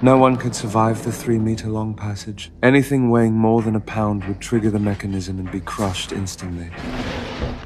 No one could survive the 3-meter-long passage. Anything weighing more than a pound would trigger the mechanism and be crushed instantly.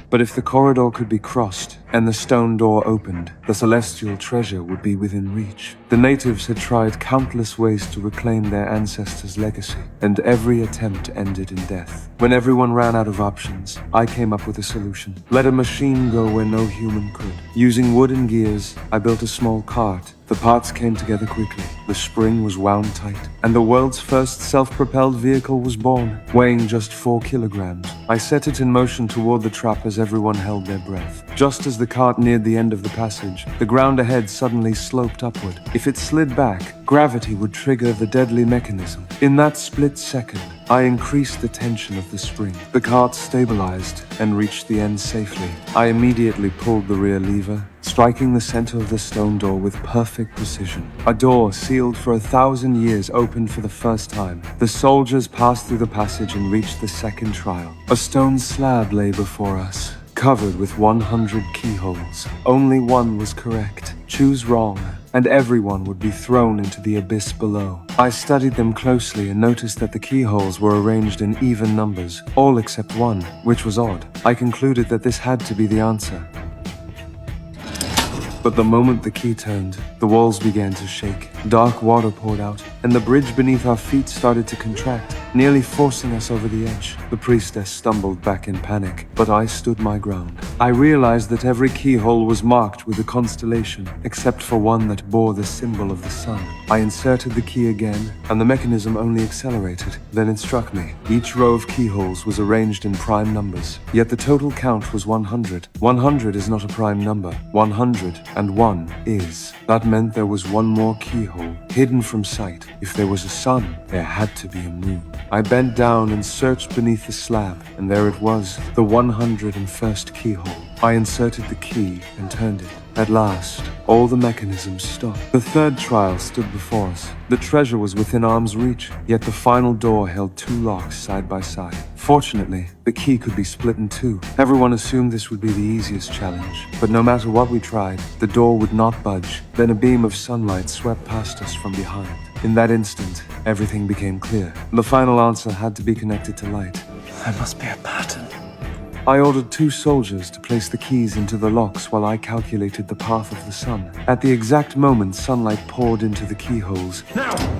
But if the corridor could be crossed and the stone door opened, the celestial treasure would be within reach. The natives had tried countless ways to reclaim their ancestors' legacy, and every attempt ended in death. When everyone ran out of options, I came up with a solution. Let a machine go where no human could. Using wooden gears, I built a small cart. The parts came together quickly. The spring was wound tight, and the world's first self-propelled vehicle was born, weighing just 4 kilograms. I set it in motion toward the trap as everyone held their breath. Just as the cart neared the end of the passage, the ground ahead suddenly sloped upward. If it slid back, gravity would trigger the deadly mechanism. In that split second, I increased the tension of the spring. The cart stabilized and reached the end safely. I immediately pulled the rear lever, striking the center of the stone door with perfect precision. A door sealed for 1,000 years opened for the first time. The soldiers passed through the passage and reached the second trial. A stone slab lay before us, covered with 100 keyholes. Only one was correct. Choose wrong, and everyone would be thrown into the abyss below. I studied them closely and noticed that the keyholes were arranged in even numbers, all except one, which was odd. I concluded that this had to be the answer. But the moment the key turned, the walls began to shake. Dark water poured out, and the bridge beneath our feet started to contract, nearly forcing us over the edge. The priestess stumbled back in panic, but I stood my ground. I realized that every keyhole was marked with a constellation, except for one that bore the symbol of the sun. I inserted the key again, and the mechanism only accelerated. Then it struck me. Each row of keyholes was arranged in prime numbers, yet the total count was 100. 100 is not a prime number. 101 is. That meant there was one more keyhole, hidden from sight. If there was a sun, there had to be a moon. I bent down and searched beneath the slab, and there it was, the 101st keyhole. I inserted the key and turned it. At last, all the mechanisms stopped. The third trial stood before us. The treasure was within arm's reach, yet the final door held 2 locks side by side. Fortunately, the key could be split in 2. Everyone assumed this would be the easiest challenge, but no matter what we tried, the door would not budge. Then a beam of sunlight swept past us from behind. In that instant, everything became clear. The final answer had to be connected to light. There must be a pattern. I ordered 2 soldiers to place the keys into the locks while I calculated the path of the sun. At the exact moment sunlight poured into the keyholes,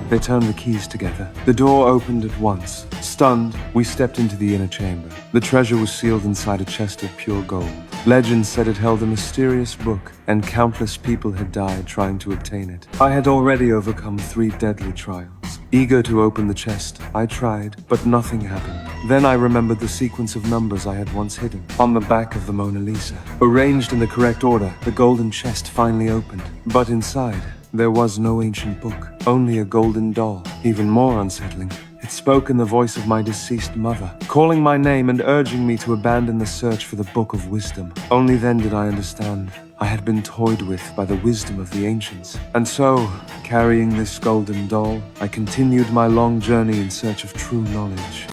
they turned the keys together. The door opened at once. Stunned, we stepped into the inner chamber. The treasure was sealed inside a chest of pure gold. Legend said it held a mysterious book, and countless people had died trying to obtain it. I had already overcome 3 deadly trials. Eager to open the chest, I tried, but nothing happened. Then I remembered the sequence of numbers I had once hidden on the back of the Mona Lisa. Arranged in the correct order, the golden chest finally opened. But inside, there was no ancient book, only a golden doll. Even more unsettling, it spoke in the voice of my deceased mother, calling my name and urging me to abandon the search for the Book of Wisdom. Only then did I understand. I had been toyed with by the wisdom of the ancients. And so, carrying this golden doll, I continued my long journey in search of true knowledge.